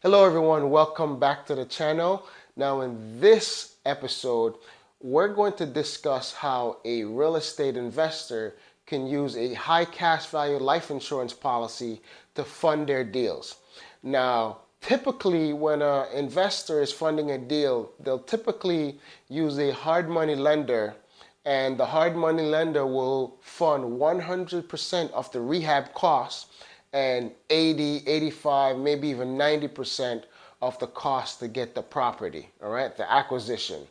Hello everyone, welcome back to the channel. Now in this episode, we're going to discuss how a real estate investor can use a high cash value life insurance policy to fund their deals. Now, typically when an investor is funding a deal, they'll typically use a hard money lender, and the hard money lender will fund 100% of the rehab costs and 80, 85, maybe even 90% of the cost to get the property, all right, the acquisition.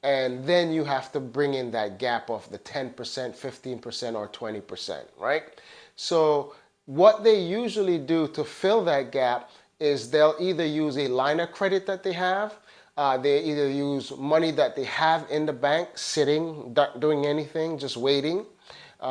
And then you have to bring in that gap of the 10%, 15%, or 20%, right? So what they usually do to fill that gap is they'll either use a line of credit that they have, they either use money that they have in the bank sitting, not doing anything, just waiting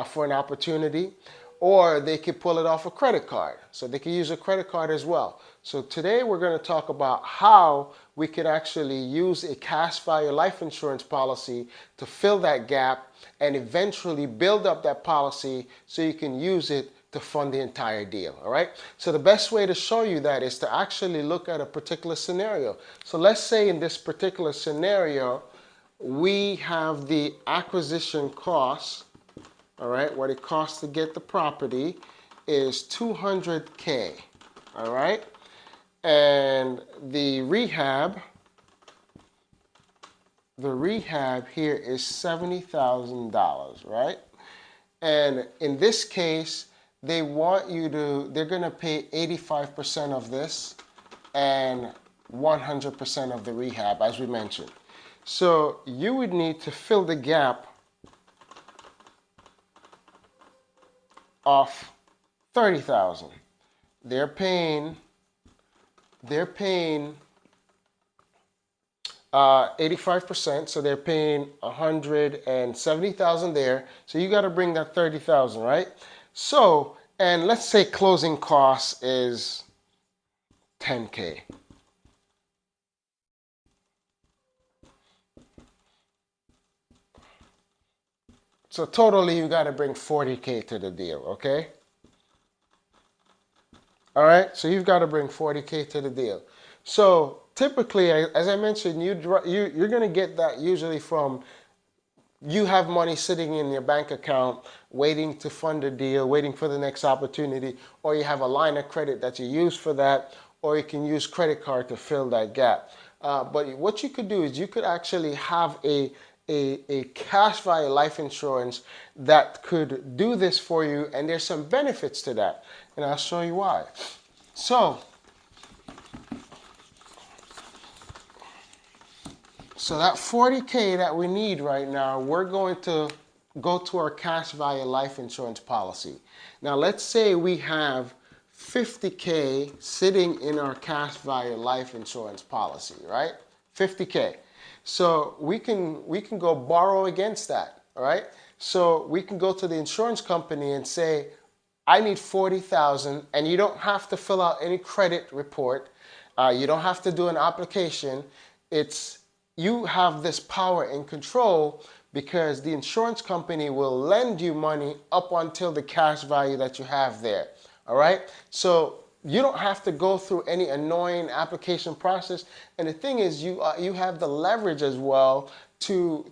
for an opportunity, or they could pull it off a credit card. So they can use a credit card as well. So today we're going to talk about how we could actually use a cash value life insurance policy to fill that gap and eventually build up that policy so you can use it to fund the entire deal. All right. So the best way to show you that is to actually look at a particular scenario. So let's say in this particular scenario, we have the acquisition costs. All right, what it costs to get the property is $200K. All right, and the rehab here is $70,000, right? And in this case, they're going to pay 85% of this and 100% of the rehab, as we mentioned. So you would need to fill the gap of 30,000. They're paying 85%, so they're paying 170,000 there. So you got to bring that 30,000, right? So, and let's say closing costs is 10K. So totally you got to bring 40K to the deal, okay? All right, so you've got to bring 40K to the deal. So typically, as I mentioned, you're going to get that usually from you have money sitting in your bank account waiting to fund a deal, waiting for the next opportunity, or you have a line of credit that you use for that, or you can use credit card to fill that gap. But what you could do is you could actually have a cash value life insurance that could do this for you, and there's some benefits to that, and I'll show you why. So that 40K that we need right now, we're going to go to our cash value life insurance policy. Now let's say we have 50K sitting in our cash value life insurance policy, right? 50K. So we can go borrow against that, all right? So we can go to the insurance company and say, I need 40,000, and you don't have to fill out any credit report. You don't have to do an application. You have this power and control because the insurance company will lend you money up until the cash value that you have there, all right? So you don't have to go through any annoying application process. And the thing is, you have the leverage as well to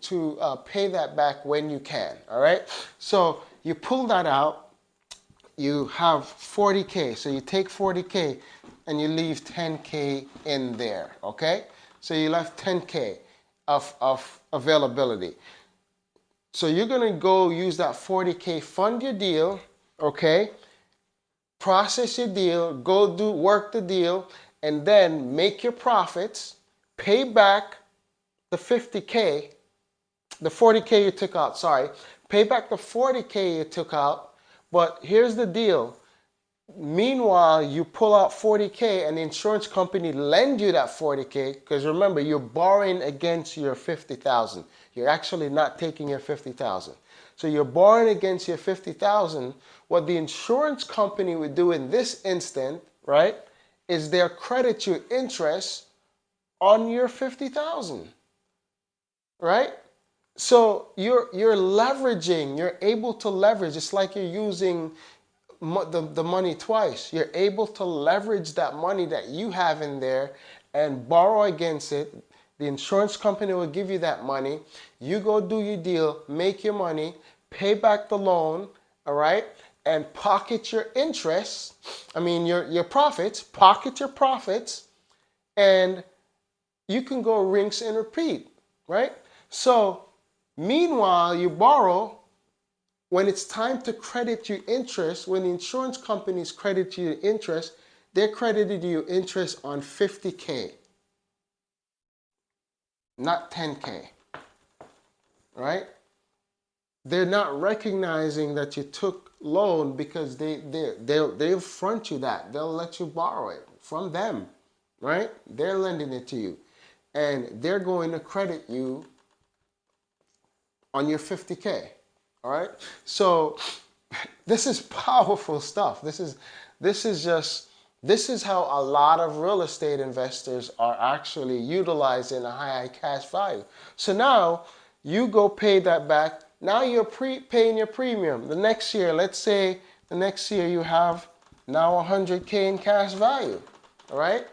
pay that back when you can, all right? So you pull that out, you have 40K. So you take 40K and you leave 10K in there, okay? So you left 10K of availability. So you're going to go use that 40K, fund your deal, okay? Process your deal, go work the deal, and then make your profits, pay back the 50K, the 40K you took out, sorry, pay back the 40K you took out, but here's the deal. Meanwhile, you pull out 40K and the insurance company lend you that 40K, because remember, you're borrowing against your 50,000. You're actually not taking your 50,000. So you're borrowing against your 50,000. What the insurance company would do in this instant, right, is they'll credit you interest on your 50,000, right? So you're leveraging, you're able to leverage. It's like you're using the money twice. You're able to leverage that money that you have in there and borrow against it. The insurance company will give you that money. You go do your deal, make your money, pay back the loan, all right, and pocket your interest. I mean, your profits, pocket your profits, and you can go rinse and repeat, right? So, meanwhile, you borrow. When it's time to credit you interest, when the insurance companies credit you interest, they're crediting you interest on 50K, not 10K, right? They're not recognizing that you took loan because they'll front you that. They'll let you borrow it from them, right? They're lending it to you. And they're going to credit you on your 50K. All right. So this is powerful stuff. This is how a lot of real estate investors are actually utilizing a high cash value. So now you go pay that back. Now you're paying your premium. The next year, let's say the next year you have now 100K in cash value. All right.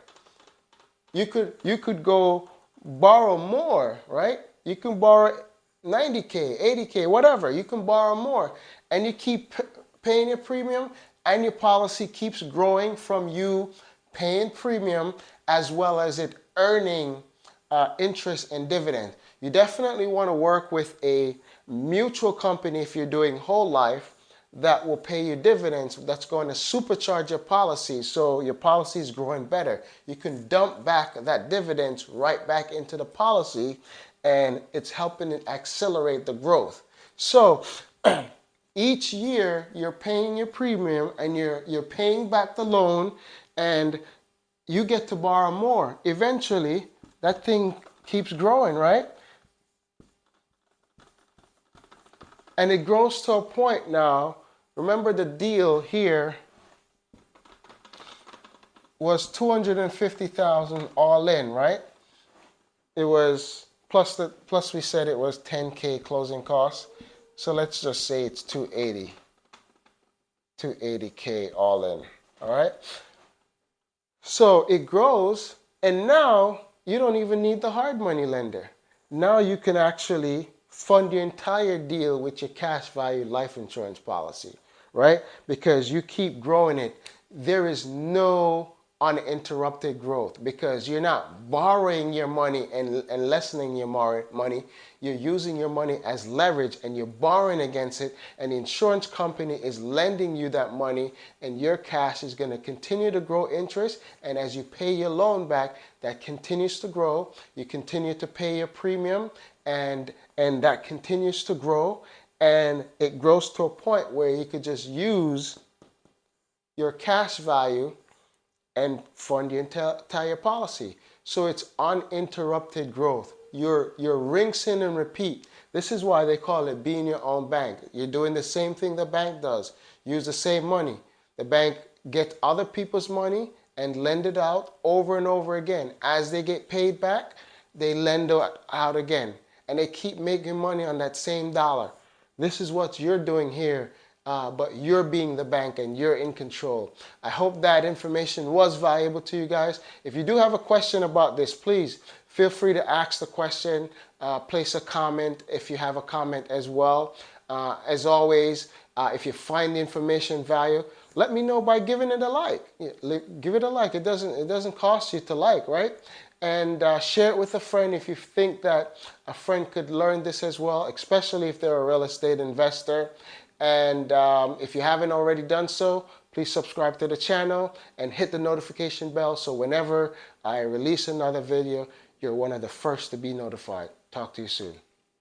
You could go borrow more, right? You can borrow 90K, 80K, whatever. You can borrow more. And you keep paying your premium, and your policy keeps growing from you paying premium as well as it earning interest and dividend. You definitely want to work with a mutual company if you're doing whole life that will pay you dividends, that's going to supercharge your policy so your policy is growing better. You can dump back that dividends right back into the policy, and it's helping it accelerate the growth. So each year you're paying your premium and you're paying back the loan, and you get to borrow more. Eventually that thing keeps growing, right? And it grows to a point now. Remember, the deal here was $250,000 all in, right? It was plus we said it was 10K closing costs. So let's just say it's 280K all in. All right. So it grows, and now you don't even need the hard money lender. Now you can actually fund your entire deal with your cash value life insurance policy, right? Because you keep growing it. There is no uninterrupted growth because you're not borrowing your money and lessening your money. You're using your money as leverage, and you're borrowing against it, and the insurance company is lending you that money, and your cash is going to continue to grow interest, and as you pay your loan back, that continues to grow. You continue to pay your premium, and that continues to grow, and it grows to a point where you could just use your cash value and fund your entire policy. So it's uninterrupted growth. You're rinsing and repeat. This is why they call it being your own bank. You're doing the same thing the bank does. Use the same money. The bank gets other people's money and lend it out over and over again. As they get paid back, they lend out again. And they keep making money on that same dollar. This is what you're doing here. But you're being the bank and you're in control. I hope that information was valuable to you guys. If you do have a question about this, please feel free to ask the question, place a comment if you have a comment as well. As always, if you find the information valuable, let me know by giving it a like. Give it a like. It doesn't cost you to like, right? And share it with a friend if you think that a friend could learn this as well, especially if they're a real estate investor. And if you haven't already done so, please subscribe to the channel and hit the notification bell so whenever I release another video, you're one of the first to be notified. Talk to you soon.